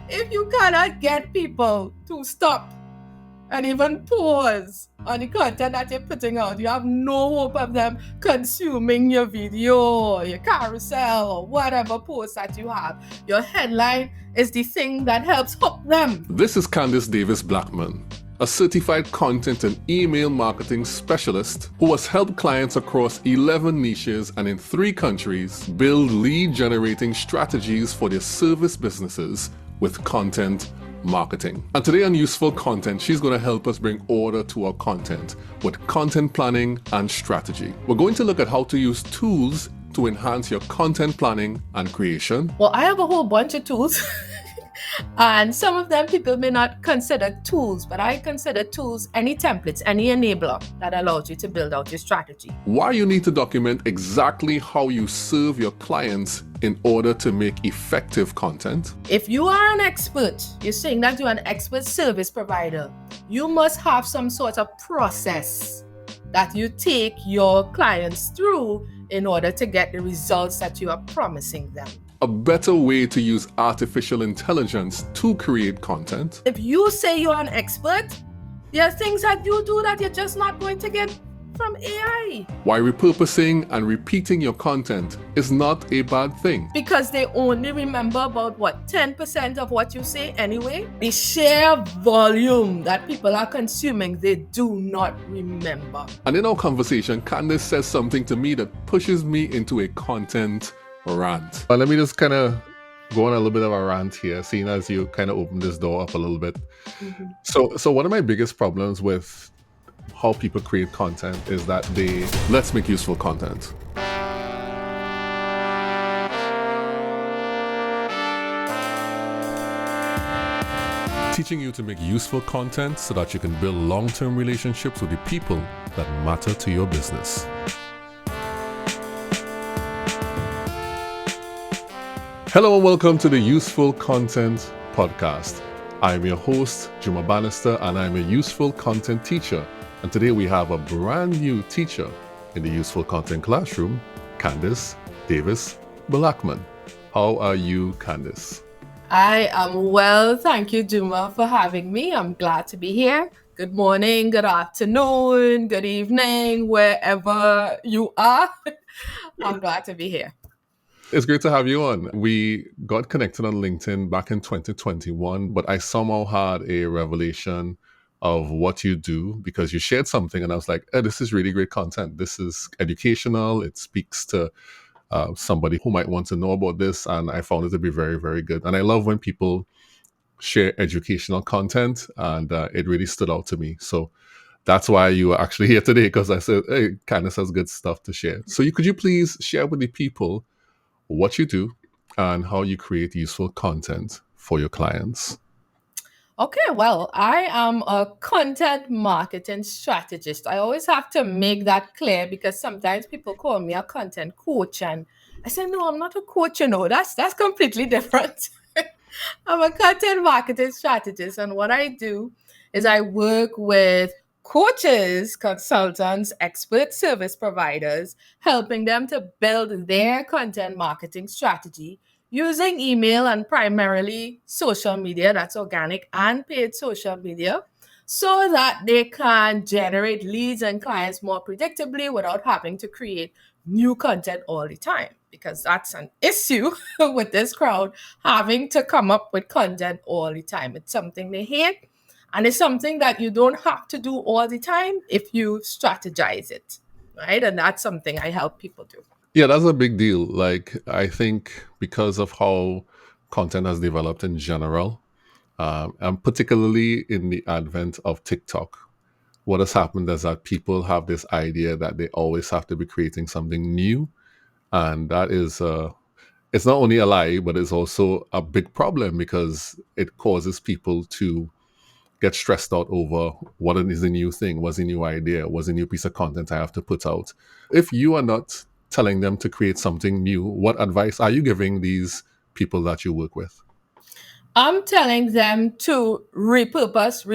If you cannot get people to stop and even pause on the content that you're putting out, you have no hope of them consuming your video, your carousel, or whatever post that you have. Your headline is the thing that helps hook them. This is Candice Davis-Blackman, a certified content and email marketing specialist who has helped clients across 11 niches and in 3 countries build lead generating strategies for their service businesses with content marketing. And today on Useful Content, she's going to help us bring order to our content with content planning and strategy. We're going to look at how to use tools to enhance your content planning and creation. Well, I have a whole bunch of tools. And some of them people may not consider tools, but I consider tools any templates, any enabler that allows you to build out your strategy. Why you need to document exactly how you serve your clients in order to make effective content. If you are an expert, you're saying that you're an expert service provider, you must have some sort of process that you take your clients through in order to get the results that you are promising them. A better way to use artificial intelligence to create content. If you say you're an expert, there are things that you do that you're just not going to get from AI. Why repurposing and repeating your content is not a bad thing. Because they only remember about 10% of what you say anyway. The sheer volume that people are consuming, they do not remember. And in our conversation, Candice says something to me that pushes me into a content rant. But let me just kind of go on a little bit of a rant here, seeing as you kind of opened this door up a little bit. Mm-hmm. So one of my biggest problems with how people create content is that let's make useful content. Teaching you to make useful content so that you can build long-term relationships with the people that matter to your business. Hello and welcome to the Useful Content Podcast. I'm your host, Juma Bannister, and I'm a useful content teacher. And today we have a brand new teacher in the Useful Content Classroom, Candice Davis-Blackman. How are you, Candice? I am well, thank you, Juma, for having me. I'm glad to be here. Good morning, good afternoon, good evening, wherever you are. I'm glad to be here. It's great to have you on. We got connected on LinkedIn back in 2021, but I somehow had a revelation of what you do because you shared something and I was like, this is really great content. This is educational. It speaks to somebody who might want to know about this. And I found it to be very, very good. And I love when people share educational content and it really stood out to me. So that's why you are actually here today, because I said, hey, Candice has good stuff to share. So could you please share with the people what you do and how you create useful content for your clients? Okay, well, I am a content marketing strategist. I always have to make that clear because sometimes people call me a content coach and I say, no, I'm not a coach, that's completely different. I'm a content marketing strategist, and what I do is I work with coaches, consultants, expert service providers, helping them to build their content marketing strategy using email and primarily social media, that's organic and paid social media, so that they can generate leads and clients more predictably without having to create new content all the time. Because that's an issue with this crowd, having to come up with content all the time. It's something they hate, and it's something that you don't have to do all the time if you strategize it, right? And that's something I help people do. Yeah, that's a big deal. Like, I think because of how content has developed in general, and particularly in the advent of TikTok, what has happened is that people have this idea that they always have to be creating something new. And that is, it's not only a lie, but it's also a big problem because it causes people to get stressed out over what is the new thing, what's the new idea, what's the new piece of content I have to put out. If you are not telling them to create something new, what advice are you giving these people that you work with? I'm telling them to repurpose.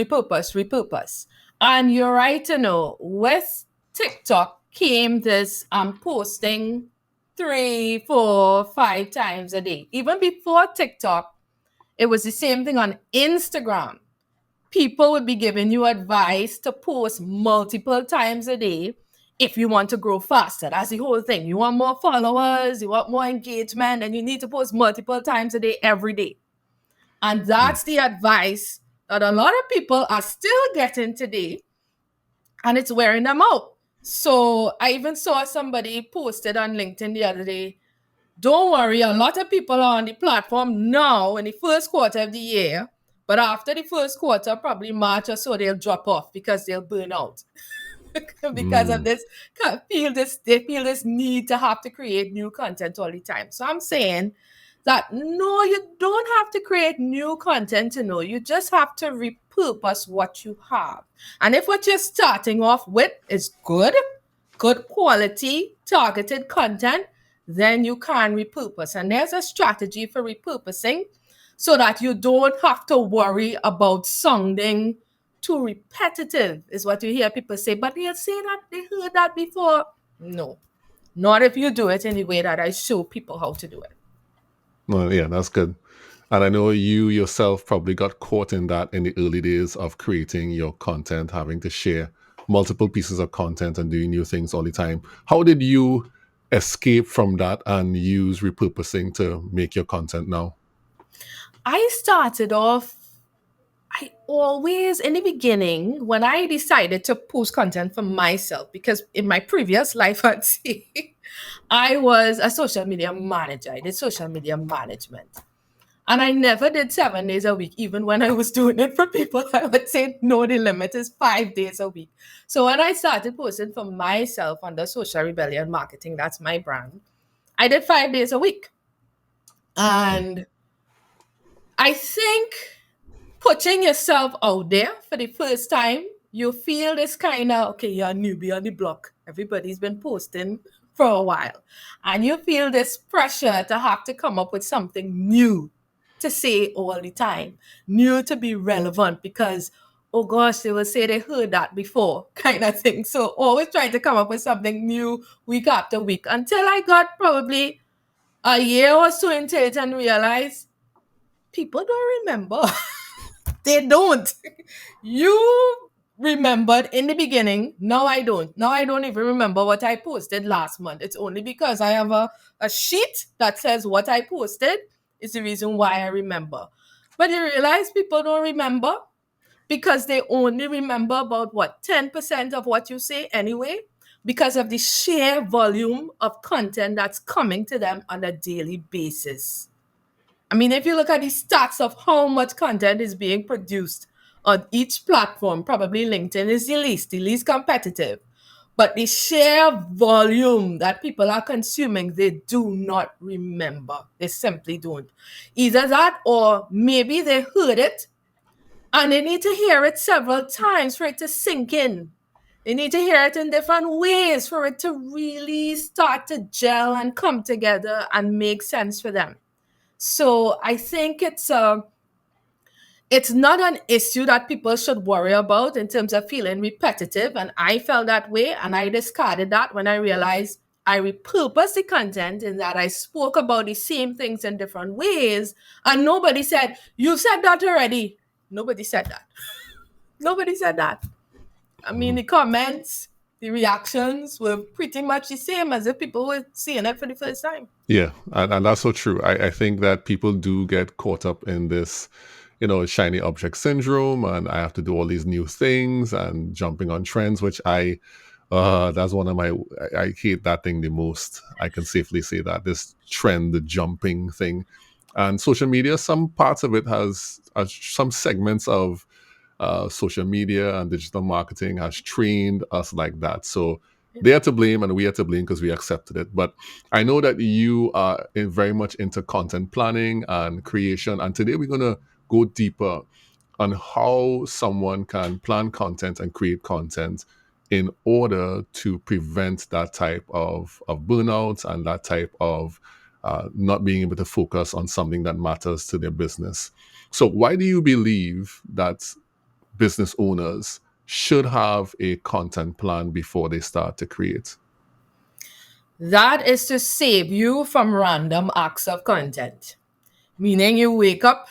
And you're right to know, with TikTok came this posting 3, 4, 5 times a day. Even before TikTok, It was the same thing on Instagram. People would be giving you advice to post multiple times a day if you want to grow faster. That's the whole thing. You want more followers, you want more engagement, and you need to post multiple times a day every day. And Mm. that's the advice that a lot of people are still getting today, and it's wearing them out. So I even saw somebody posted on LinkedIn the other day. Don't worry, a lot of people are on the platform now in the first quarter of the year, but after the first quarter, probably March or so, they'll drop off because they'll burn out. Because of Mm. this, they feel this need to have to create new content all the time. So I'm saying that no, you don't have to create new content to know. You just have to repurpose what you have. And if what you're starting off with is good quality, targeted content, then you can repurpose. And there's a strategy for repurposing so that you don't have to worry about sounding too repetitive, is what you hear people say. But they'll say that they heard that before. No, not if you do it in the way that I show people how to do it. Well, yeah, that's good. And I know you yourself probably got caught in that in the early days of creating your content, having to share multiple pieces of content and doing new things all the time. How did you escape from that and use repurposing to make your content now? I started off, I always, in the beginning, when I decided to post content for myself, because in my previous life, I'd say, I was a social media manager. I did social media management. And I never did 7 days a week, even when I was doing it for people. I would say, no, the limit is 5 days a week. So when I started posting for myself under Social Rebellion Marketing, that's my brand, I did 5 days a week. And I think putting yourself out there for the first time, you feel this kind of, okay, you're a newbie on the block. Everybody's been posting for a while. And you feel this pressure to have to come up with something new to say all the time, new to be relevant because, oh gosh, they will say they heard that before, kind of thing. So always trying to come up with something new week after week until I got probably a year or so into it and realized people don't remember. They don't. You remembered in the beginning. Now I don't. Now I don't even remember what I posted last month. It's only because I have a sheet that says what I posted is the reason why I remember. But you realize people don't remember because they only remember about what, 10% of what you say anyway, because of the sheer volume of content that's coming to them on a daily basis. I mean, if you look at the stats of how much content is being produced on each platform, probably LinkedIn is the least competitive. But the sheer volume that people are consuming, they do not remember. They simply don't. Either that or maybe they heard it and they need to hear it several times for it to sink in. They need to hear it in different ways for it to really start to gel and come together and make sense for them. So I think it's not an issue that people should worry about in terms of feeling repetitive. And I felt that way, and I discarded that when I realized I repurposed the content in that I spoke about the same things in different ways, and nobody said, "You said that already." Nobody said that. Nobody said that. I mean, Mhm. the comments, the reactions were pretty much the same as if people were seeing it for the first time. Yeah, and that's so true. I think that people do get caught up in this, shiny object syndrome, and I have to do all these new things and jumping on trends, which that's one of my, I hate that thing the most. I can safely say that this trend, the jumping thing, and social media, some parts of it has some segments of social media and digital marketing has trained us like that. So they are to blame and we are to blame because we accepted it. But I know that you are very much into content planning and creation. And today we're going to go deeper on how someone can plan content and create content in order to prevent that type of burnout and that type of not being able to focus on something that matters to their business. So, why do you believe that business owners should have a content plan before they start to create? That is to save you from random acts of content. Meaning you wake up,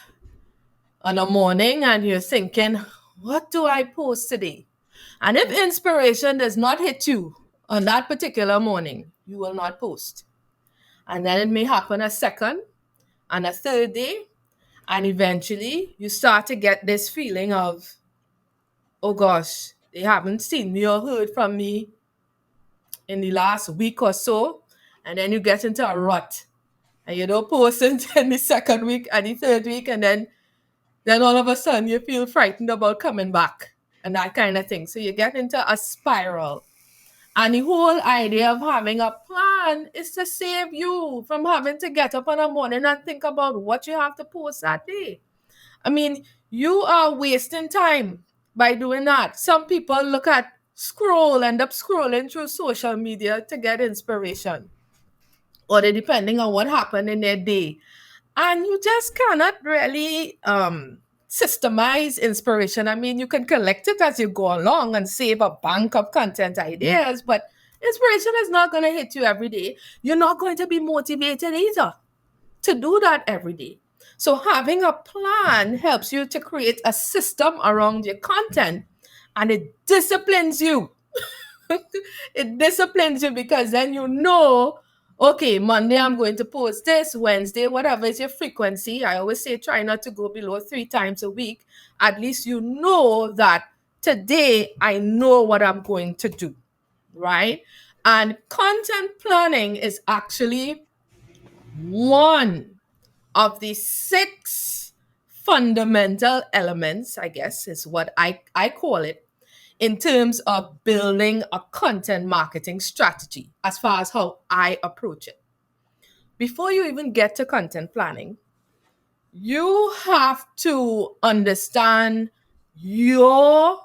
on a morning and you're thinking, what do I post today? And if inspiration does not hit you on that particular morning, you will not post. And then it may happen a second and a third day. And eventually you start to get this feeling of, oh gosh, they haven't seen me or heard from me in the last week or so. And then you get into a rut and you don't post until the second week and the third week. And then all of a sudden you feel frightened about coming back and that kind of thing. So you get into a spiral. And the whole idea of having a plan is to save you from having to get up in the morning and think about what you have to post that day. I mean, you are wasting time by doing that. Some people end up scrolling through social media to get inspiration, or they depending on what happened in their day. And you just cannot really systemize inspiration. I mean, you can collect it as you go along and save a bank of content ideas, but inspiration is not going to hit you every day. You're not going to be motivated either to do that every day. So having a plan helps you to create a system around your content, and it disciplines you. It disciplines you because then you know, okay, Monday I'm going to post this, Wednesday, whatever is your frequency. I always say try not to go below 3 times a week. At least you know that today I know what I'm going to do, right? And content planning is actually one of the 6 fundamental elements, I guess is what I call it, in terms of building a content marketing strategy as far as how I approach it. Before you even get to content planning, you have to understand your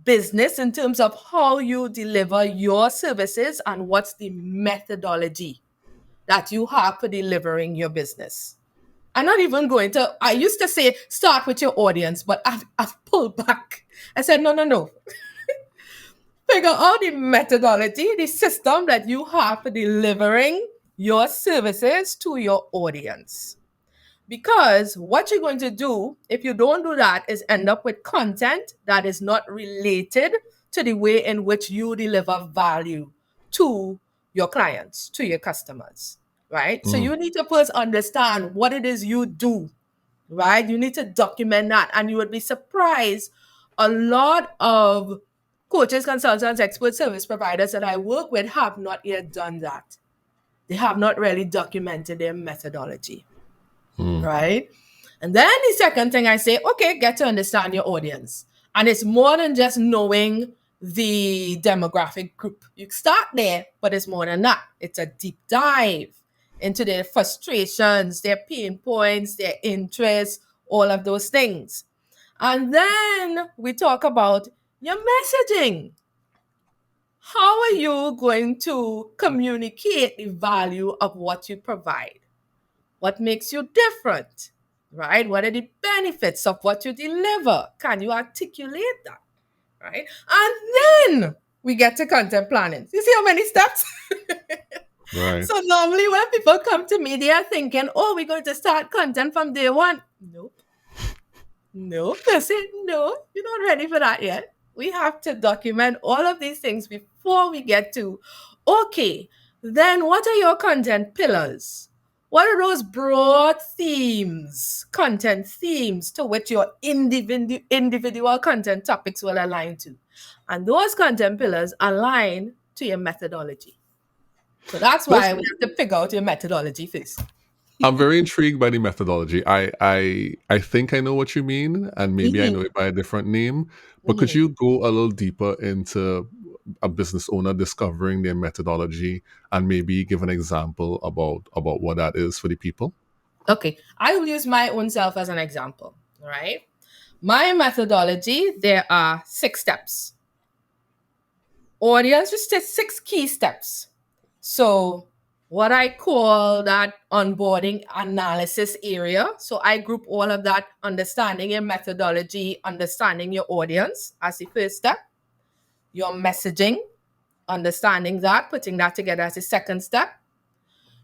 business in terms of how you deliver your services and what's the methodology that you have for delivering your business. I'm not even going to, I used to say start with your audience, but I've pulled back. I said, no. Figure out the methodology, the system that you have for delivering your services to your audience. Because what you're going to do, if you don't do that, is end up with content that is not related to the way in which you deliver value to your clients, to your customers, right? So you need to first understand what it is you do, right? You need to document that. And you would be surprised, a lot of coaches, consultants, expert service providers that I work with have not yet done that. They have not really documented their methodology, right? And then the second thing I say, okay, get to understand your audience. And it's more than just knowing the demographic group. You start there, but it's more than that. It's a deep dive into their frustrations, their pain points, their interests, all of those things. And then we talk about your messaging. How are you going to communicate the value of what you provide? What makes you different, right? What are the benefits of what you deliver? Can you articulate that, right? And then we get to content planning. You see how many steps? Right. So normally when people come to me, they are thinking, oh, we're going to start content from day one. Nope. They say, no, you're not ready for that yet. We have to document all of these things before we get to, okay, then what are your content pillars? What are those broad themes, content themes to which your individual content topics will align to? And those content pillars align to your methodology. So that's why we have to figure out your methodology first. I'm very intrigued by the methodology. I think I know what you mean, and maybe I know it by a different name. But could you go a little deeper into a business owner discovering their methodology and maybe give an example about what that is for the people? Okay, I will use my own self as an example, right? My methodology, there are 6 steps. Audience, just 6 key steps. So what I call that onboarding analysis area. So I group all of that, understanding your methodology, understanding your audience as the first step. Your messaging, understanding that, putting that together as the second step.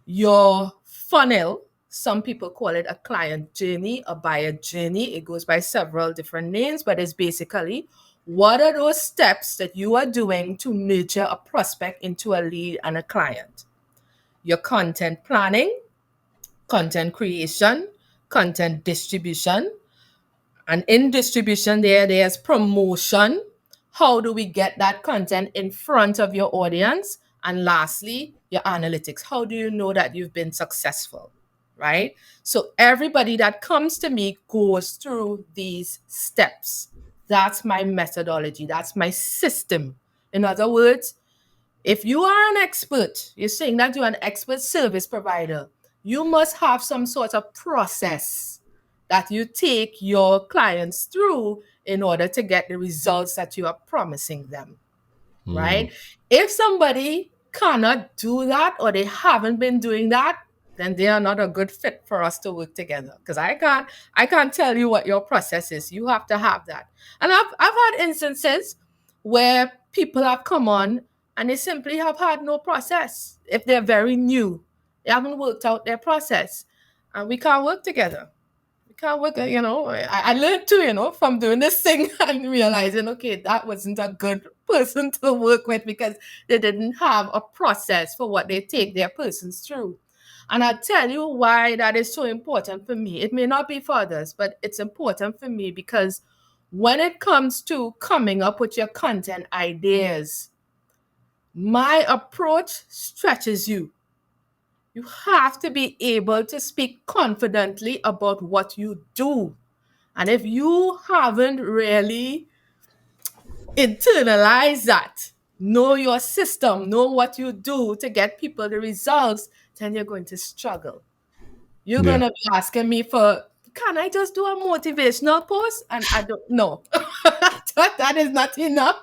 Your funnel, Some people call it a client journey, a buyer journey. It goes by several different names, but it's basically what are those steps that you are doing to nurture a prospect into a lead and a client? Your content planning, content creation, content distribution, and in distribution, there's promotion. How do we get that content in front of your audience? And lastly, your analytics. How do you know that you've been successful? Right? So everybody that comes to me goes through these steps. That's my methodology. That's my system. In other words, if you are an expert, you're saying that you're an expert service provider, you must have some sort of process that you take your clients through in order to get the results that you are promising them, Mm. right? If somebody cannot do that or they haven't been doing that, then they are not a good fit for us to work together. Because I can't tell you what your process is. You have to have that. And I've had instances where people have come on and they simply have had no process. If they're very new, they haven't worked out their process. And we can't work together. We can't work, I learned too, from doing this thing and realizing, okay, that wasn't a good person to work with because they didn't have a process for what they take their persons through. And I'll tell you why that is so important for me. It may not be for others, but it's important for me because when it comes to coming up with your content ideas, my approach stretches you. You have to be able to speak confidently about what you do. And if you haven't really internalized that, know your system, know what you do to get people the results, then you're going to struggle. You're going Yeah. to be asking me for, can I just do a motivational post? And I don't know. That is not enough.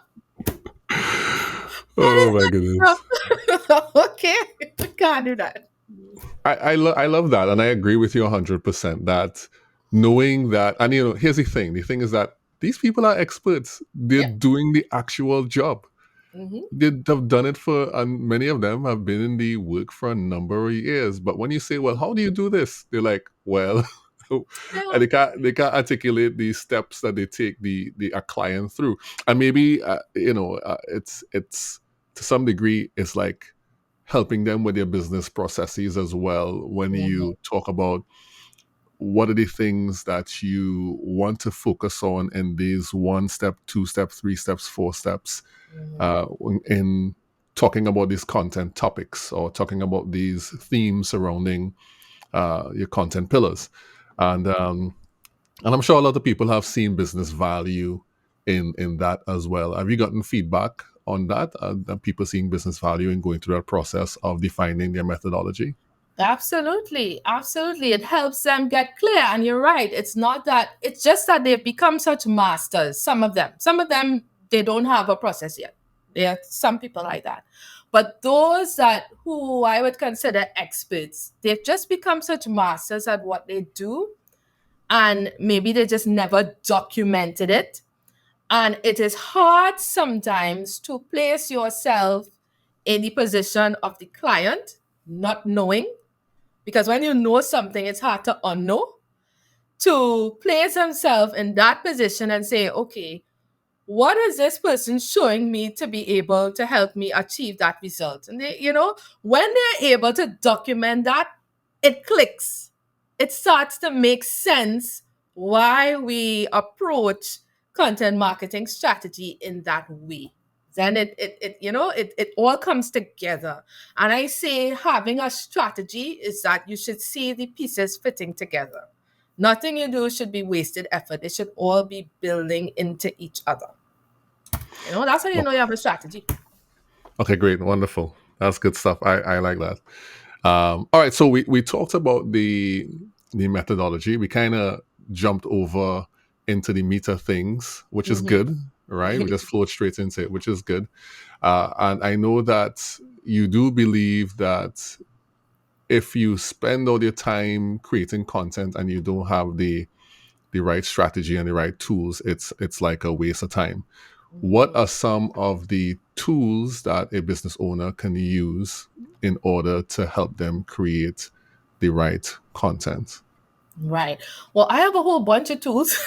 That Oh is my not goodness. enough. Okay. Can't do that. I love that. And I agree with you 100% that knowing that, and here's the thing is that these people are experts. They're Yeah. doing the actual job. Hmm. They've done it for, and many of them have been in the work for a number of years. But when you say, well, how do you do this? They're like, well, Yeah. and they can't articulate the steps that they take the a client through. And maybe, it's to some degree, it's like helping them with their business processes as well. When Mhm, you talk about what are the things that you want to focus on in these one step, two steps, three steps, four steps, mhm, uh, in talking about these content topics or talking about these themes surrounding your content pillars. And I'm sure a lot of people have seen business value in that as well. Have you gotten feedback on that? That people seeing business value in going through that process of defining their methodology? absolutely. Absolutely. It helps them get clear. And you're right. It's just that they've become such masters. Some of them, they don't have a process yet. There are some people like that. But those that who I would consider experts, they've just become such masters at what they do. And maybe they just never documented it. And it is hard sometimes to place yourself in the position of the client, not knowing, because when you know something, it's hard to unknow. To place himself in that position and say, okay, what is this person showing me to be able to help me achieve that result? And when they're able to document that, it clicks. It starts to make sense why we approach content marketing strategy in that way. Then it all comes together. And I say having a strategy is that you should see the pieces fitting together. Nothing you do should be wasted effort. It should all be building into each other. That's how you Oh, know you have a strategy. okay, great, wonderful. That's good stuff. I like that. All right, so we talked about the methodology. We kind of jumped over into the meta things, which is Hmm. good, right? We just flowed straight into it, which is good. And I know that you do believe that if you spend all your time creating content and you don't have the right strategy and the right tools, it's like a waste of time. What Hmm. are some of the tools that a business owner can use in order to help them create the right content? Right. Well, I have a whole bunch of tools,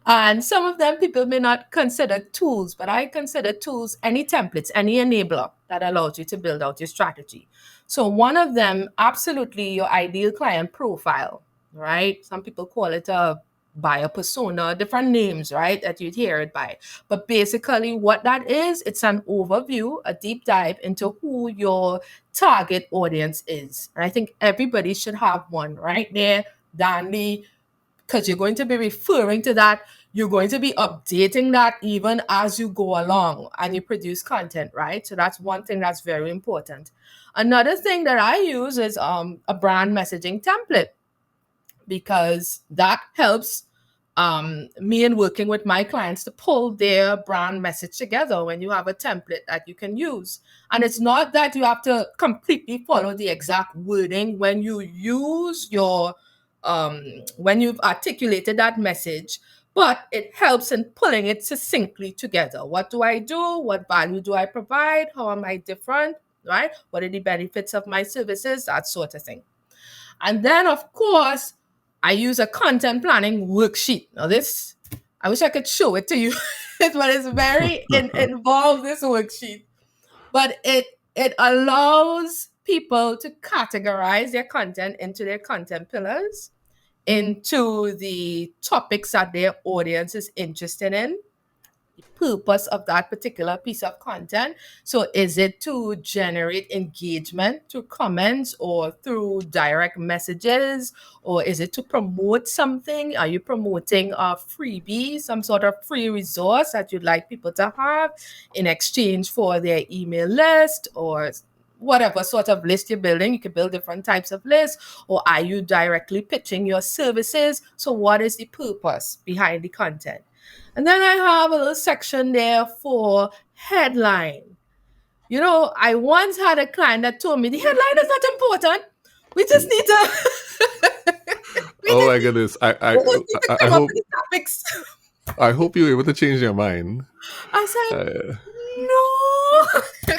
and some of them people may not consider tools, but I consider tools any templates, any enabler that allows you to build out your strategy. So, one of them, absolutely your ideal client profile, right? Some people call it a buyer persona, different names, right? That you'd hear it by. But basically, what that is, it's an overview, a deep dive into who your target audience is. And I think everybody should have one right there, Dandy, because you're going to be referring to that. You're going to be updating that even as you go along and you produce content, right? So that's one thing that's very important. Another thing that I use is a brand messaging template, because that helps me in working with my clients to pull their brand message together when you have a template that you can use. And it's not that you have to completely follow the exact wording when you use your, when you've articulated that message, but it helps in pulling it succinctly together. What do I do? What value do I provide? How am I different? Right? What are the benefits of my services? That sort of thing. And then, of course, I use a content planning worksheet. Now, this, I wish I could show it to you, but it's very involved, this worksheet. But it allows people to categorize their content into their content pillars, into the topics that their audience is interested in, purpose of that particular piece of content. So, is it to generate engagement through comments or through direct messages? Or is it to promote something? Are you promoting a freebie, some sort of free resource that you'd like people to have in exchange for their email list, or whatever sort of list you're building? You can build different types of lists. Or are you directly pitching your services? So, what is the purpose behind the content? And then I have a little section there for headline. You know, I once had a client that told me the headline is not important. We just need to we Oh just my need, goodness! we just need to I come up hope with the topics. I hope you were able to change your mind. I said, Uh, no.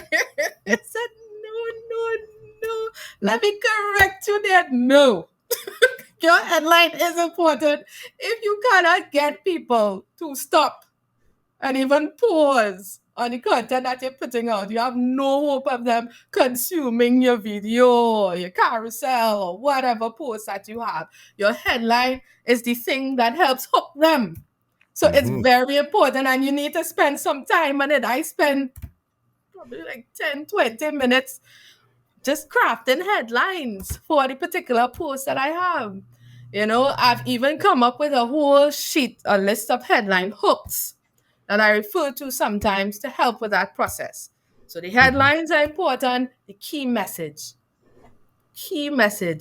I said, no, no. Let me correct you there. No. Your headline is important. If you cannot get people to stop and even pause on the content that you're putting out, you have no hope of them consuming your video, your carousel, or whatever post that you have. Your headline is the thing that helps hook them. So it's mhm. very important, and you need to spend some time on it. I spend probably like 10, 20 minutes just crafting headlines for the particular post that I have. You know, I've even come up with a whole sheet, a list of headline hooks that I refer to sometimes to help with that process. So the Mhm. headlines are important, the key message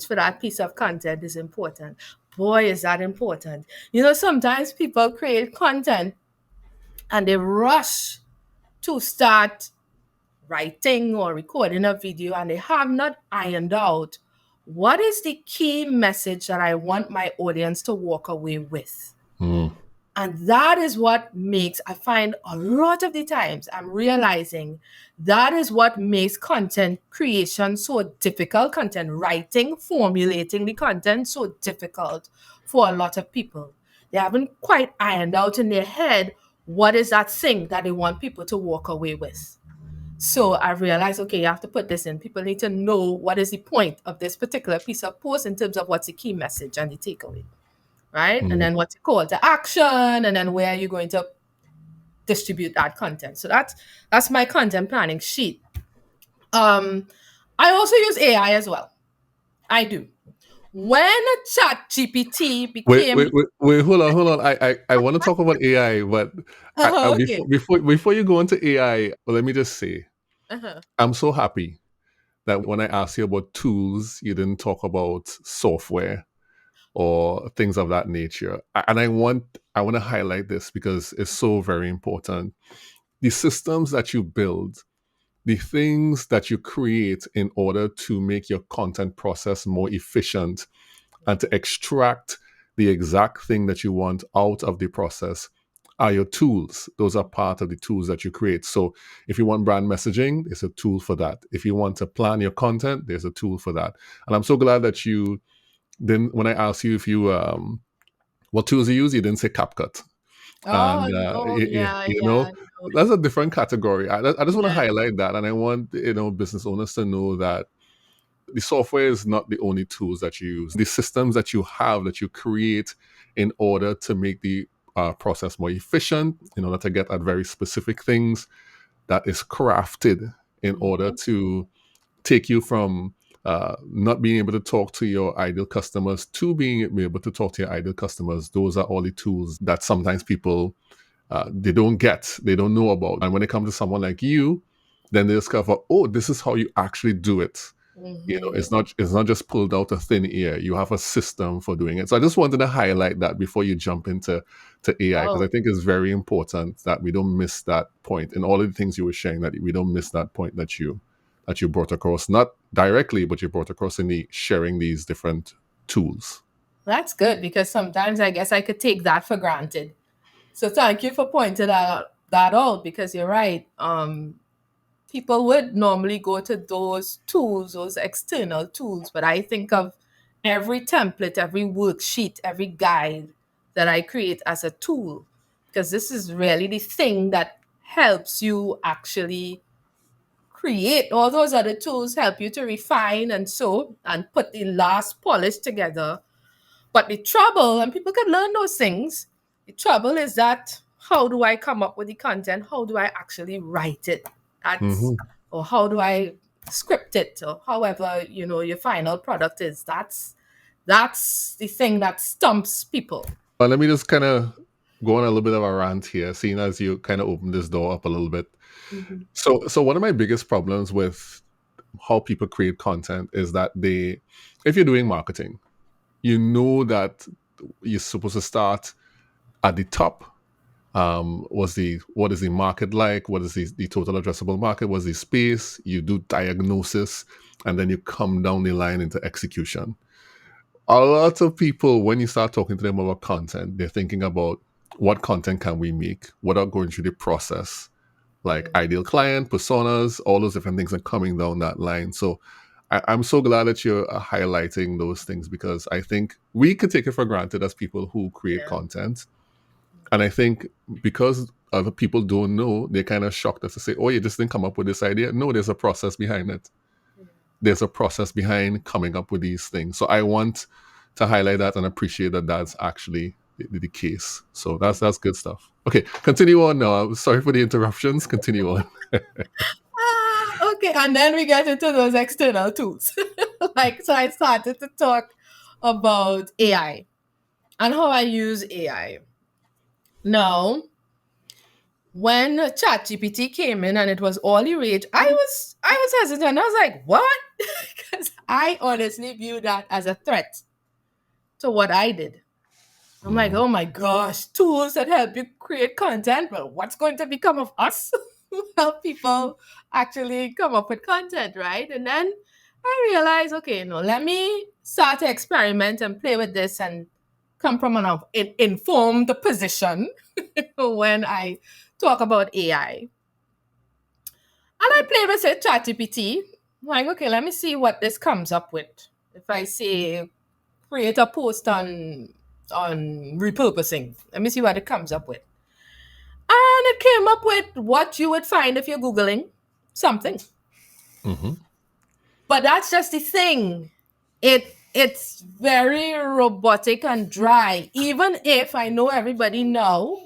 for that piece of content is important. Boy, is that important. You know, sometimes people create content and they rush to start writing or recording a video, and they have not ironed out what is the key message that I want my audience to walk away with. Mm. And that is what makes, I find a lot of the times I'm realizing that is what makes content creation so difficult, content writing, formulating the content so difficult for a lot of people. They haven't quite ironed out in their head what is that thing that they want people to walk away with. So I realized, okay, you have to put this in. People need to know what is the point of this particular piece of post in terms of what's the key message and the takeaway, right? And Mm. then what's the call to action, and then where are you going to distribute that content. So that's my content planning sheet. Um, I also use AI as well. I do. When Chat GPT Wait, became, wait, wait, wait, hold on, hold on. I want to talk about AI, but okay, before you go into AI, well, let me just say, uh-huh. I'm so happy that when I asked you about tools, you didn't talk about software or things of that nature. And I want to highlight this because it's so very important. The systems that you build, the things that you create in order to make your content process more efficient and to extract the exact thing that you want out of the process are your tools. Those are part of the tools that you create. So if you want brand messaging, there's a tool for that. If you want to plan your content, there's a tool for that. And I'm so glad that you didn't, when I asked you if you, what tools you use, you didn't say CapCut. Oh, And, no, yeah, you yeah, know, no, that's a different category. I just want to yeah. highlight that. And I want, business owners to know that the software is not the only tools that you use. The systems that you have that you create in order to make the process more efficient, in order to get at very specific things, that is crafted in order Mhm. to take you from not being able to talk to your ideal customers to being able to talk to your ideal customers. Those are all the tools that sometimes people they don't get, they don't know about. And when it comes to someone like you, then they discover, oh, this is how you actually do it. Mhm. It's not just pulled out of thin air. You have a system for doing it. So I just wanted to highlight that before you jump into AI, because I Oh, think it's very important that we don't miss that point in all of the things you were sharing. That we don't miss that point that you brought across, not directly, but you brought across in the sharing these different tools. that's good because sometimes I guess I could take that for granted. So thank you for pointing that out because you're right. People would normally go to those tools, those external tools, but I think of every template, every worksheet, every guide that I create as a tool because this is really the thing that helps you actually create. All those other tools help you to refine and so and put the last polish together. But the trouble, and people can learn those things, the trouble is that how do I come up with the content? How do I actually write it? That's, Mm-hmm. or how do I script it? Or however, your final product is. That's the thing that stumps people. Let me just kind of go on a little bit of a rant here, seeing as you kind of opened this door up a little bit. Mhm. So one of my biggest problems with how people create content is that if you're doing marketing, you know that you're supposed to start at the top. What is the market like? What is the total addressable market? What's the space? You do diagnosis, and then you come down the line into execution. A lot of people, when you start talking to them about content, they're thinking about what content can we make? What are going through the process? Like ideal client, personas, all those different things are coming down that line. So I'm so glad that you're highlighting those things because I think we could take it for granted as people who create Yeah. content. And I think because other people don't know, they're kind of shocked us to say, oh, you just didn't come up with this idea. No, there's a process behind it. There's a process behind coming up with these things. So I want to highlight that and appreciate that that's actually the case. So that's good stuff. Okay, continue on now. I'm sorry for the interruptions. Continue on. Okay, and then we get into those external tools. Like, so I started to talk about AI and how I use AI. Now, when ChatGPT came in and it was all the rage, I was hesitant. I was like, what? Because I honestly view that as a threat to what I did. I'm like, Mhm. oh my gosh, tools that help you create content. Well, what's going to become of us? Help people actually come up with content, right? And then I realized, okay, no, let me start to experiment and play with this and come from an informed position when I talk about AI. And I played with it, ChatGPT. Like, okay, let me see what this comes up with. If I say create a post on repurposing, let me see what it comes up with. And it came up with what you would find if you're Googling something. Mhm. But that's just the thing. It's very robotic and dry. Even if I know everybody now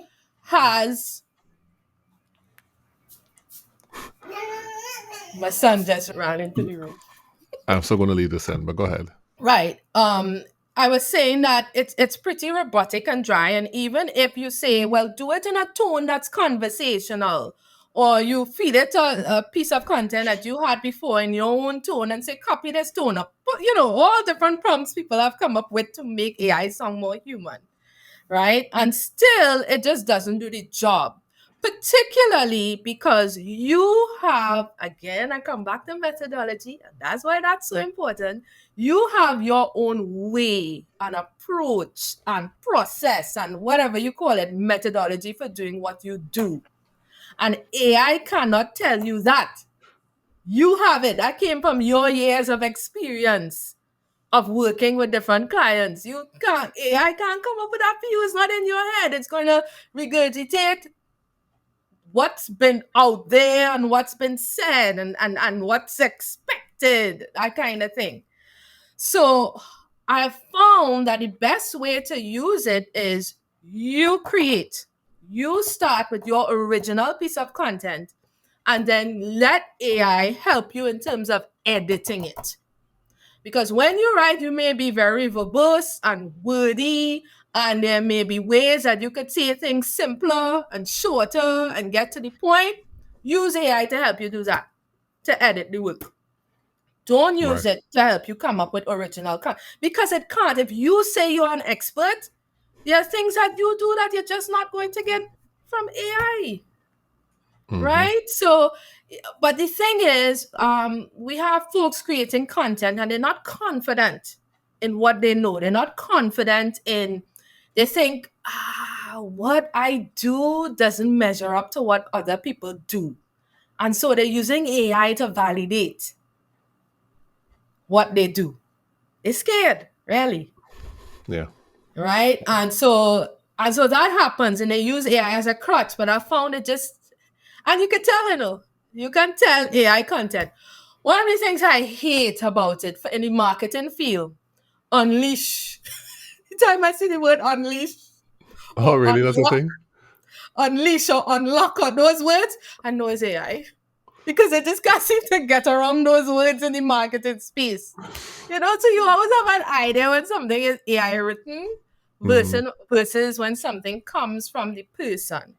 has my son just ran into the room. I'm still going to leave this in, but go ahead. Right. I was saying that it's pretty robotic and dry, and even if you say, well, do it in a tone that's conversational, or you feed it a piece of content that you had before in your own tone and say, copy this tone up. But all different prompts people have come up with to make AI sound more human, right? And still, it just doesn't do the job. particularly because you have, again, I come back to methodology, and that's why that's so important. You have your own way and approach and process and whatever you call it, methodology for doing what you do. And AI cannot tell you that. You have it. That came from your years of experience of working with different clients. You can't, AI can't come up with that for you. It's not in your head. It's going to regurgitate what's been out there and what's been said and what's expected, that kind of thing. So I found that the best way to use it is you create, you start with your original piece of content and then let AI help you in terms of editing it. Because when you write, you may be very verbose and wordy, and there may be ways that you could say things simpler and shorter and get to the point. Use AI to help you do that, to edit the work. Don't use Right. it to help you come up with original content because it can't. If you say you're an expert, there are things that you do that you're just not going to get from AI. Mm-hmm. Right? So, but the thing is, we have folks creating content and they're not confident in what they know. They're not confident in, they think, what I do doesn't measure up to what other people do. And so they're using AI to validate what they do. They're scared, really. Yeah. Right? And so that happens and they use AI as a crutch, but I found it just, and you can tell, you can tell AI content. One of the things I hate about it in the marketing field, unleash. Every time I see the word unleash Oh, or really? That's a unlock, thing? unleash or unlock or those words, I know it's AI. Because they just can't seem to get around those words in the marketing space. So you always have an idea when something is AI written Mm-hmm. versus when something comes from the person.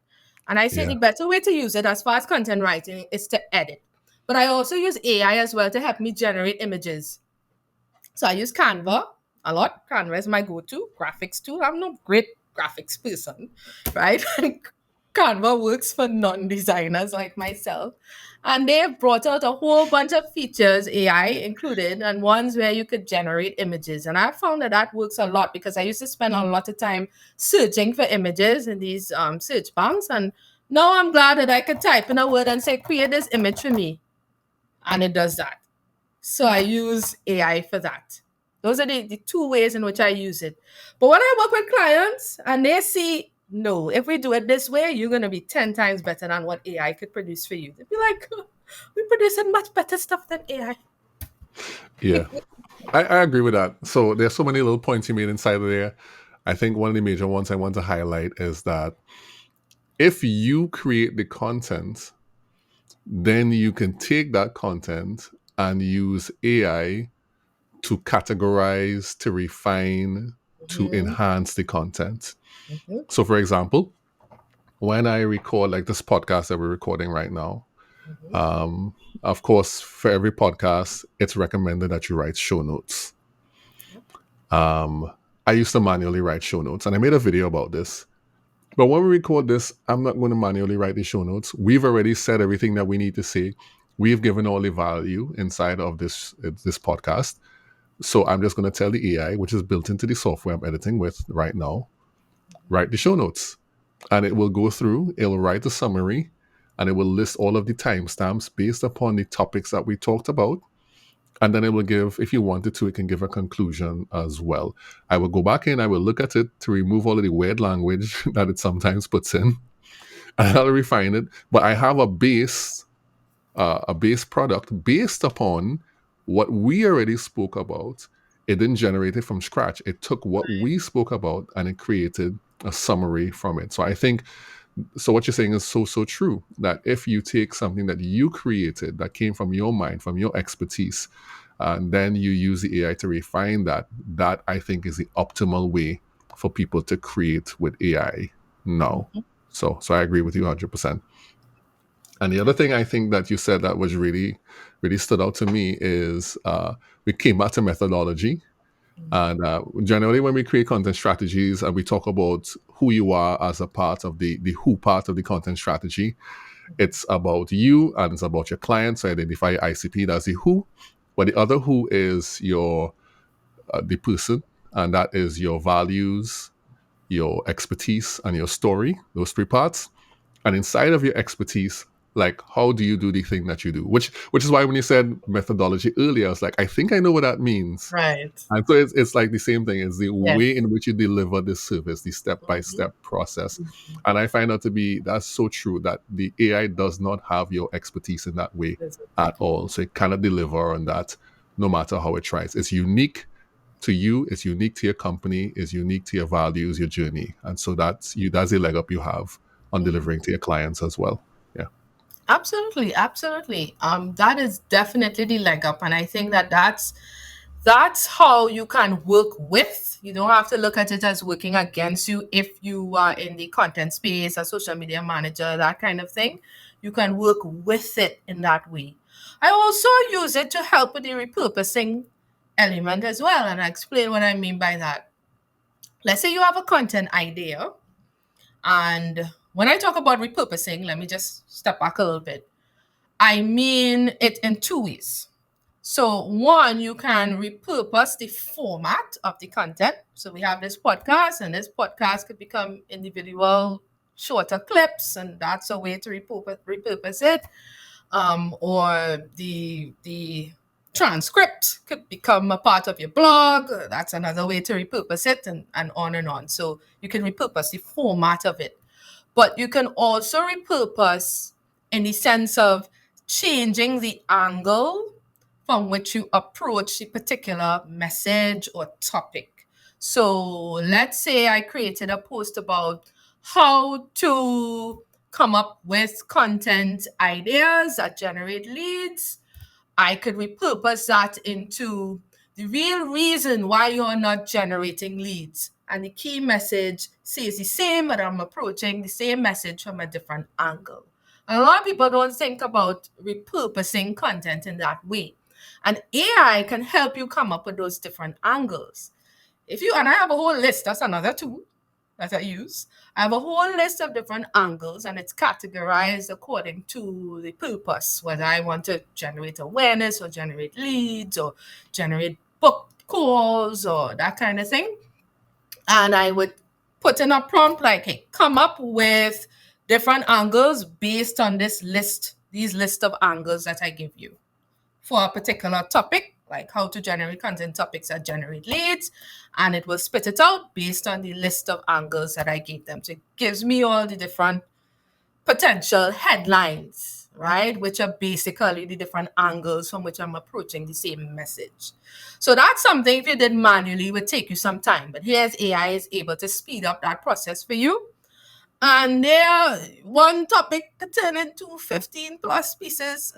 And I say Yeah. the better way to use it as far as content writing is to edit. But I also use AI as well to help me generate images. So I use Canva a lot. Canva is my go-to graphics tool. I'm not a great graphics person, right? Canva works for non-designers like myself. And they've brought out a whole bunch of features, AI included, and ones where you could generate images. And I found that that works a lot because I used to spend a lot of time searching for images in these search banks. And now I'm glad that I could type in a word and say, create this image for me. And it does that. So I use AI for that. Those are the two ways in which I use it. But when I work with clients and they see, no, if we do it this way, you're going to be 10 times better than what AI could produce for you. They'd be like, we're producing much better stuff than AI. Yeah. I agree with that. So there's so many little points you made inside of there. I think one of the major ones I want to highlight is that if you create the content, then you can take that content and use AI to categorize, to refine, to Mm-hmm, enhance the content. mm-hmm, So, for example, when I record like this podcast that we're recording right now, mm-hmm. um, of course, for every podcast, it's recommended that you write show notes. Um, I used to manually write show notes, and I made a video about this. But when we record this, I'm not going to manually write the show notes. We've already said everything that we need to say. We've given all the value inside of this podcast. So I'm just going to tell the AI, which is built into the software I'm editing with right now, write the show notes. And it will go through, it'll write a summary, and it will list all of the timestamps based upon the topics that we talked about. And then it will give, if you wanted to, it can give a conclusion as well. I will go back in, I will look at it to remove all of the weird language that it sometimes puts in, and I'll refine it. But I have a base product based upon what we already spoke about. It didn't generate it from scratch. It took what we spoke about and it created a summary from it. So I think so what you're saying is so true that if you take something that you created that came from your mind, from your expertise, and then you use the AI to refine that, that I think is the optimal way for people to create with AI now. So I agree with you 100%. And the other thing I think that you said that was really, really stood out to me is we came back to methodology. And generally, when we create content strategies and we talk about who you are as a part of the who part of the content strategy, it's about you and it's about your clients. So identify your ICP, that's the who. But the other who is your the person, and that is your values, your expertise, and your story. Those three parts. And inside of your expertise, like how do you do the thing that you do? Which is why when you said methodology earlier, I was like, I think I know what that means. Right. And so it's like the same thing. It's the Yes. way in which you deliver this service, the step by Mhm. step process. Mhm. And I find out to be that's so true that the AI does not have your expertise in that way Yes, it at all. So it cannot deliver on that no matter how it tries. It's unique to you, it's unique to your company, it's unique to your values, your journey. And so that's a leg up you have on delivering to your clients as well. Yeah. Absolutely, absolutely. That is definitely the leg up, and I think that that's how you can work with. You don't have to look at it as working against you if you are in the content space, a social media manager, that kind of thing. You can work with it in that way. I also use it to help with the repurposing element as well, and I explain what I mean by that. Let's say you have a content idea, and when I talk about repurposing, let me just step back a little bit. I mean it in two ways. So, one, you can repurpose the format of the content. So, we have this podcast, and this podcast could become individual shorter clips, and that's a way to repurpose it. Or the transcript could become a part of your blog. That's another way to repurpose it, and on and on. So, you can repurpose the format of it. But you can also repurpose in the sense of changing the angle from which you approach the particular message or topic. So let's say I created a post about how to come up with content ideas that generate leads. I could repurpose that into the real reason why you're not generating leads. And the key message stays the same, but I'm approaching the same message from a different angle. And a lot of people don't think about repurposing content in that way. And AI can help you come up with those different angles. If you and I have a whole list, that's another tool that I use. I have a whole list of different angles and it's categorized according to the purpose, whether I want to generate awareness or generate leads or generate book calls or that kind of thing. And I would put in a prompt like, hey, come up with different angles based on this list, these list of angles that I give you for a particular topic, like how to generate content topics that generate leads, and it will spit it out based on the list of angles that I gave them. So it gives me all the different potential headlines, right? Which are basically the different angles from which I'm approaching the same message. So that's something if you did manually would take you some time. But here's AI is able to speed up that process for you. And there, one topic could turn into 15 plus pieces.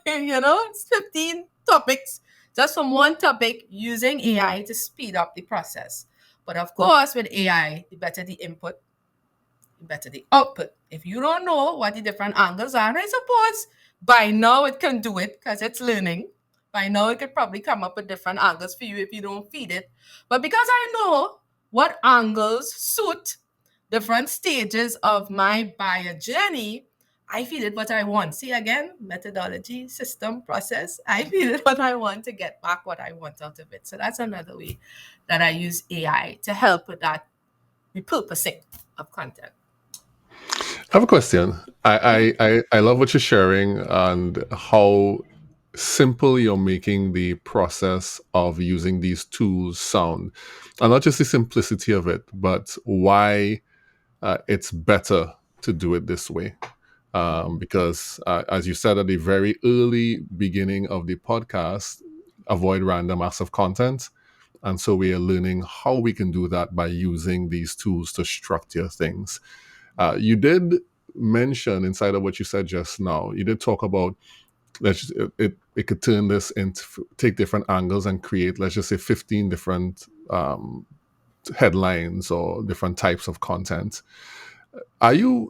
It's 15 topics just from one topic using AI to speed up the process. But of course, with AI, the better the input, the better the output. If you don't know what the different angles are, I suppose by now it can do it because it's learning. By now it could probably come up with different angles for you if you don't feed it. But because I know what angles suit different stages of my buyer journey, I feed it what I want. See again, methodology, system, process. I feed it what I want to get back what I want out of it. So that's another way that I use AI to help with that repurposing of content. I have a question. I love what you're sharing and how simple you're making the process of using these tools sound. And not just the simplicity of it, but why it's better to do it this way. Because, as you said at the very early beginning of the podcast, avoid random acts of content. And so we are learning how we can do that by using these tools to structure things. You did mention inside of what you said just now, you did talk about it could turn this into take different angles and create, let's just say, 15 different headlines or different types of content. Are you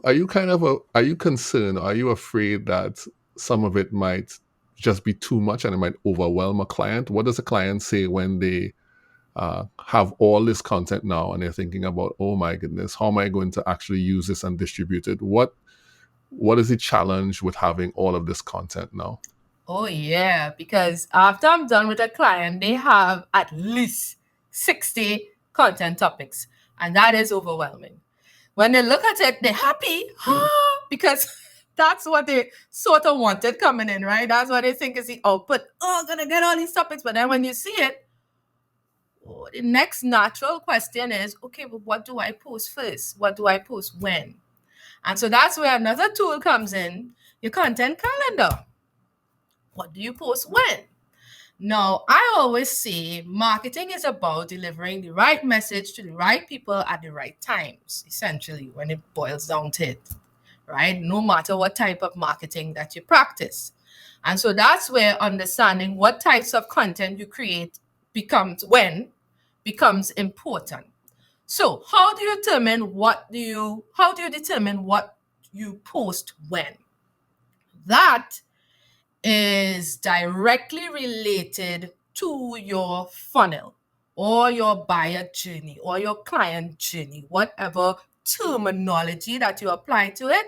concerned? Are you afraid that some of it might just be too much and it might overwhelm a client? What does a client say when they have all this content now, and they're thinking about, oh my goodness, how am I going to actually use this and distribute it? What is the challenge with having all of this content now? Oh, yeah, because after I'm done with a client, they have at least 60 content topics, and that is overwhelming. When they look at it, they're happy because that's what they sort of wanted coming in, right? That's what they think is the output. Oh, I'm gonna get all these topics. But then when you see it, oh, the next natural question is, okay, but what do I post first? What do I post when? And so that's where another tool comes in, your content calendar. What do you post when? Now, I always say marketing is about delivering the right message to the right people at the right times, essentially, when it boils down to it, right? No matter what type of marketing that you practice. And so that's where understanding what types of content you create becomes important. So, how do you determine what you post when? That is directly related to your funnel or your buyer journey or your client journey, whatever terminology that you apply to it.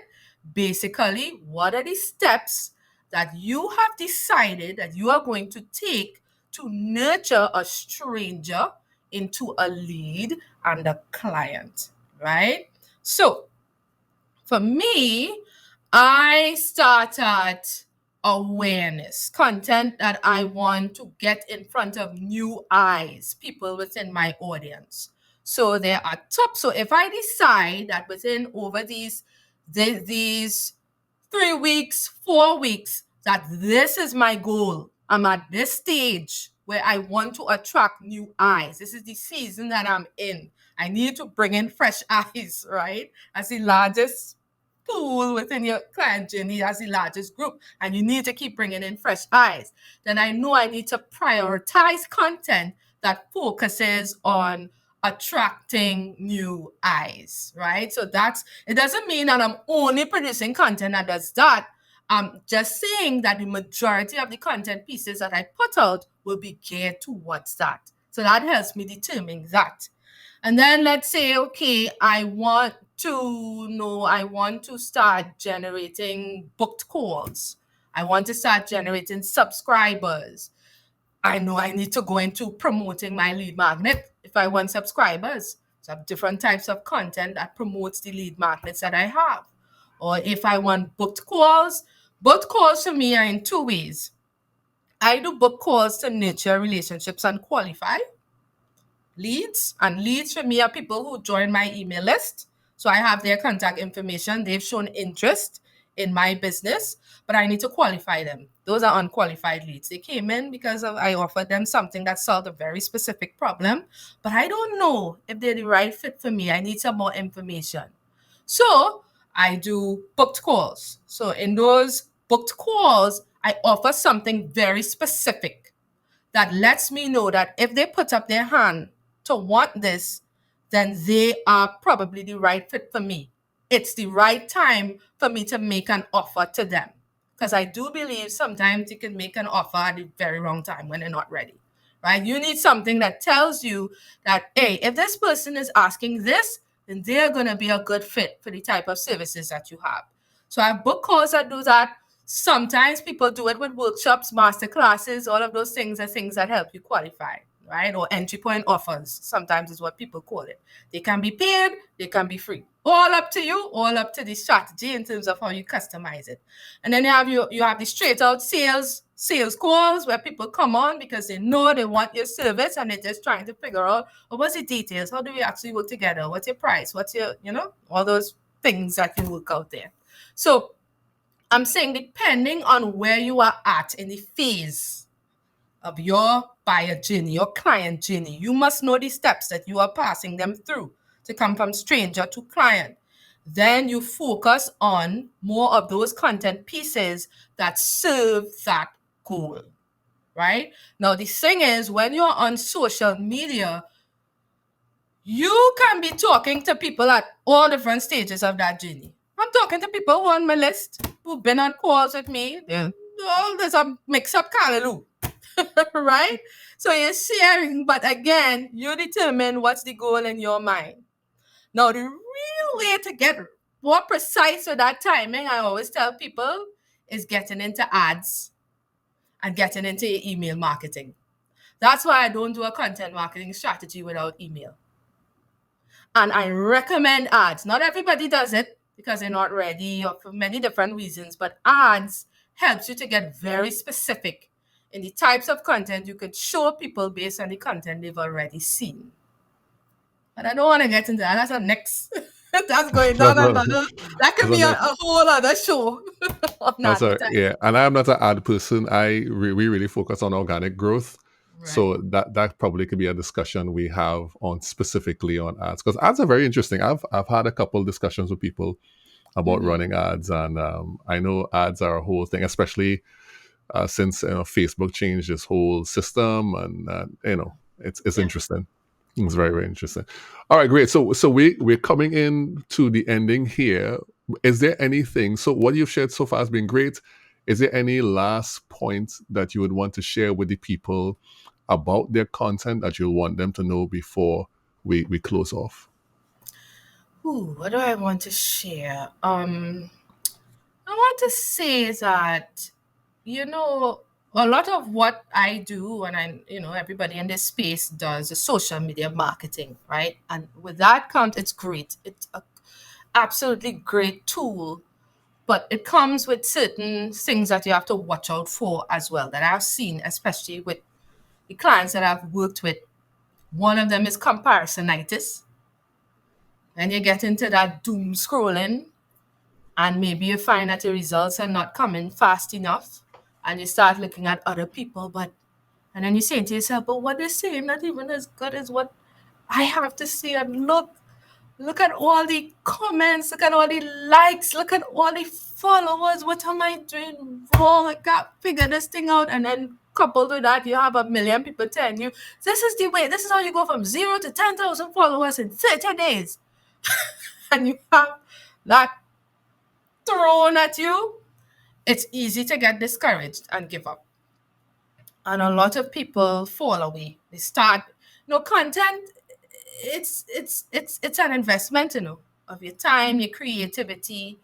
Basically, what are the steps that you have decided that you are going to take to nurture a stranger into a lead and a client, right? So, for me, I started awareness, content that I want to get in front of new eyes, people within my audience. So there are top. So if I decide that within over these 3 weeks, 4 weeks, that this is my goal, I'm at this stage where I want to attract new eyes. This is the season that I'm in. I need to bring in fresh eyes, right? As the largest pool within your client journey, as the largest group, and you need to keep bringing in fresh eyes, then I know I need to prioritize content that focuses on attracting new eyes, right? So it doesn't mean that I'm only producing content that does that. I'm just saying that the majority of the content pieces that I put out will be geared towards that. So that helps me determine that. And then let's say, okay, I want to start generating booked calls. I want to start generating subscribers. I know I need to go into promoting my lead magnet if I want subscribers. So I have different types of content that promotes the lead magnets that I have. Or if I want booked calls for me are in two ways. I do book calls to nurture relationships and qualify leads. And leads for me are people who join my email list. So I have their contact information. They've shown interest in my business, but I need to qualify them. Those are unqualified leads. They came in because I offered them something that solved a very specific problem, but I don't know if they're the right fit for me. I need some more information. So I do booked calls. So in those booked calls, I offer something very specific that lets me know that if they put up their hand to want this, then they are probably the right fit for me. It's the right time for me to make an offer to them. Because I do believe sometimes you can make an offer at the very wrong time when they're not ready, right? You need something that tells you that, hey, if this person is asking this, then they're going to be a good fit for the type of services that you have. So I have book calls that do that. Sometimes people do it with workshops, master classes, all of those things are things that help you qualify, right? Or entry point offers, sometimes is what people call it. They can be paid, they can be free. All up to you, all up to the strategy in terms of how you customize it. And then you have the straight out sales calls where people come on because they know they want your service and they're just trying to figure out, what's the details? How do we actually work together? What's your price? What's your, all those things that can work out there. So I'm saying depending on where you are at in the phase of your buyer journey, your client journey, you must know the steps that you are passing them through to come from stranger to client. Then you focus on more of those content pieces that serve that goal, right? Now, the thing is, when you're on social media, you can be talking to people at all different stages of that journey. I'm talking to people who are on my list, who've been on calls with me. Yeah. All there's a mix-up callaloo, right? So you're sharing, but again, you determine what's the goal in your mind. Now, the real way to get more precise with that timing, I always tell people, is getting into ads and getting into email marketing. That's why I don't do a content marketing strategy without email. And I recommend ads. Not everybody does it because they're not ready or for many different reasons, but ads helps you to get very specific in the types of content you could show people based on the content they've already seen. But I don't want to get into that. That's a next. That's going That's down not, another. That could that's be not a whole other show on That's a advertising. yeah, and I'm not an ad person. We really focus on organic growth, Right. so that probably could be a discussion we have on specifically on ads because ads are very interesting. I've had a couple discussions with people about Mm-hmm. running ads, and I know ads are a whole thing, especially since Facebook changed this whole system, and it's Yeah. interesting. It's very very interesting. All right, great. So we're coming in to the ending here. Is there anything? So what you've shared so far has been great. Is there any last point that you would want to share with the people about their content that you want them to know before we close off? Ooh, what do I want to share? I want to say that, you know, a lot of what I do and everybody in this space does is social media marketing, right? And with that count, it's great. It's a absolutely great tool, but it comes with certain things that you have to watch out for as well that I've seen, especially with the clients that I've worked with. One of them is comparisonitis. And you get into that doom scrolling, and maybe you find that the results are not coming fast enough, and you start looking at other people, and then you say to yourself, but what they're saying not even as good as what I have to say. And look at all the comments, look at all the likes, look at all the followers. What am I doing wrong? I can't figure this thing out. And then coupled with that, you have a million people telling you, this is the way, this is how you go from 0 to 10,000 followers in 30 days. And you have that thrown at you. It's easy to get discouraged and give up. And a lot of people fall away. They start, content, it's an investment, of your time, your creativity,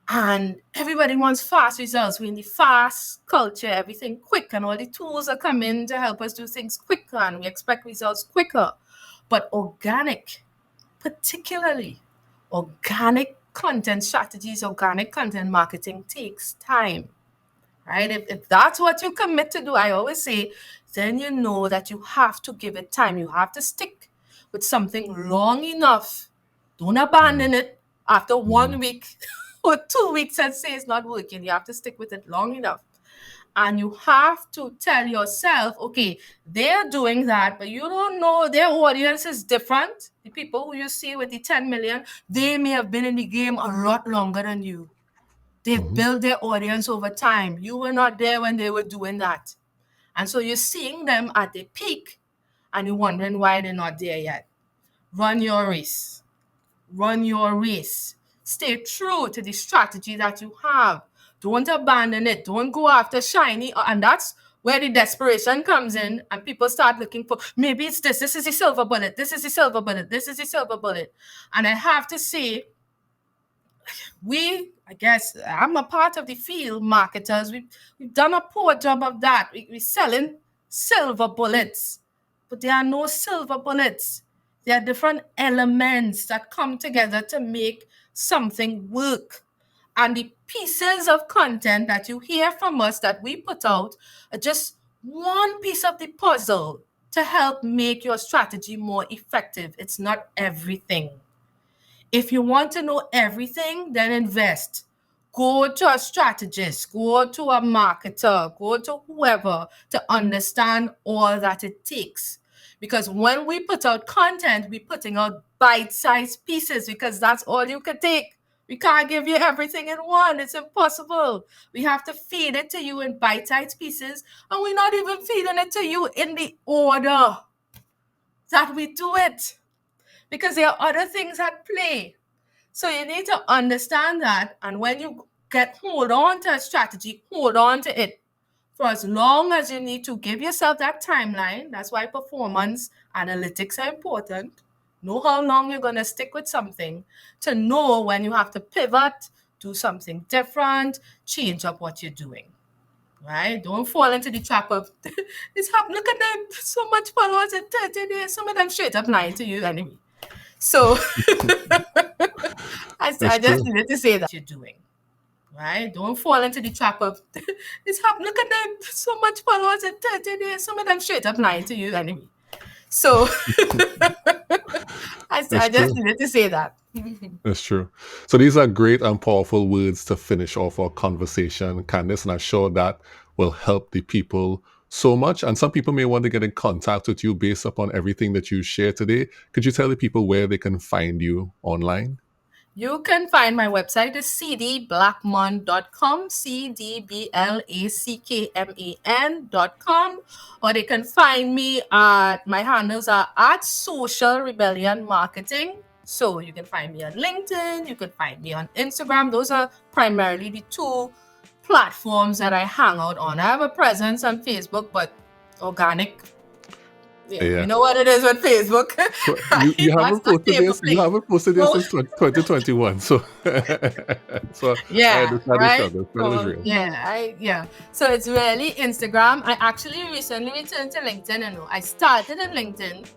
and everybody wants fast results. We're in the fast culture, everything quick, and all the tools are coming to help us do things quicker, and we expect results quicker. But organic, particularly organic content strategies, organic content marketing takes time, right? If that's what you commit to do, I always say, then you know that you have to give it time. You have to stick with something long enough. Don't Mm-hmm. abandon it after Mm-hmm. 1 week or 2 weeks and say it's not working. You have to stick with it long enough. And you have to tell yourself, okay, they're doing that, but you don't know their audience is different. The people who you see with the 10 million, they may have been in the game a lot longer than you. They've Mm-hmm. built their audience over time. You were not there when they were doing that. And so you're seeing them at the peak and you're wondering why they're not there yet. Run your race. Run your race. Stay true to the strategy that you have. Don't abandon it. Don't go after shiny. And that's where the desperation comes in and people start looking for, maybe it's this. This is the silver bullet. This is the silver bullet. This is the silver bullet. And I have to say, I guess I'm a part of the field marketers. We've done a poor job of that. We're selling silver bullets, but there are no silver bullets. There are different elements that come together to make something work. And the pieces of content that you hear from us that we put out are just one piece of the puzzle to help make your strategy more effective. It's not everything. If you want to know everything, then invest. Go to a strategist, go to a marketer, go to whoever to understand all that it takes. Because when we put out content, we're putting out bite sized pieces because that's all you can take. We can't give you everything in one. It's impossible. We have to feed it to you in bite sized pieces, and we're not even feeding it to you in the order that we do it because there are other things at play. So you need to understand that. And when you hold on to a strategy, hold on to it. for as long as you need to. Give yourself that timeline. That's why performance analytics are important. Know how long you're going to stick with something to know when you have to pivot, do something different, change up what you're doing. Right? Don't fall into the trap of it's happening. Look at them, so much followers in 30 days. Some of them straight up lying to you anyway. So That's I just true. needed to say that you're doing. Right? Don't fall into the trap of it's happening. Look at them, so much followers in 30 days. Some of them straight up lying to you anyway. So That's I just true. needed to say that. That's true. So these are great and powerful words to finish off our conversation, Candice, and I'm sure that will help the people so much. And some people may want to get in contact with you based upon everything that you shared today. Could you tell the people where they can find you online? You can find my website is cdblackman.com, cdblackman.com, or they can find me at, my handles are at Social Rebellion Marketing. So you can find me on LinkedIn, you can find me on Instagram. Those are primarily the two platforms that I hang out on. I have a presence on Facebook, but organic. Yeah, Yeah. you know what it is with Facebook. You That's haven't the posted paper this. You plate. haven't posted this since 2021. So, so I Yeah, understand the right. struggle. Struggle is So real. yeah. So it's really Instagram. I actually recently returned to LinkedIn. And I started in LinkedIn,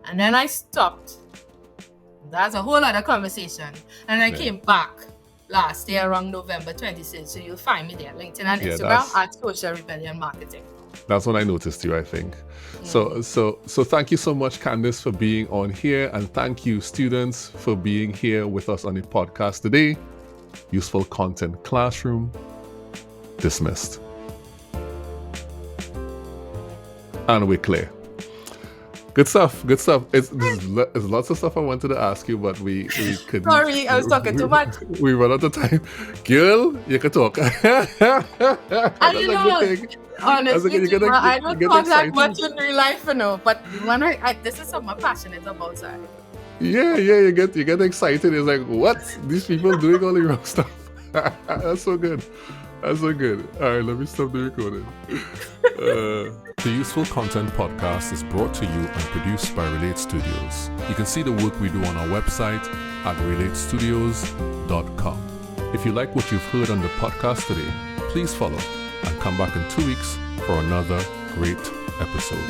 and then I stopped. That's a whole other conversation. And I came back last year around November 26th. So you'll find me there, LinkedIn and Yeah, Instagram at Social Rebellion Marketing. that's when I noticed you, I think. So thank you so much, Candice, for being on here, and thank you, students, for being here with us on the podcast today. Useful Content Classroom dismissed, and we're clear. Good stuff. Good stuff. There's lots of stuff I wanted to ask you, but we couldn't. Sorry, I was talking too much. We run out of time. Girl, you can talk. That's And a good thing. honestly, You get, I you don't get talk that excited. much in real life, but when this is something I'm passionate about, sorry. Yeah, you get excited. It's like, what? These people doing all the wrong stuff. That's so good. That's so good. All right, let me stop the recording. The Useful Content Podcast is brought to you and produced by Relate Studios. You can see the work we do on our website at relatestudios.com. If you like what you've heard on the podcast today, please follow and come back in 2 weeks for another great episode.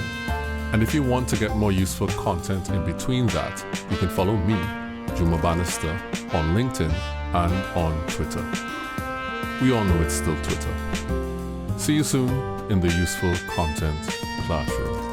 And if you want to get more useful content in between that, you can follow me, Juma Bannister, on LinkedIn and on Twitter. We all know it's still Twitter. See you soon in the Useful Content Classroom.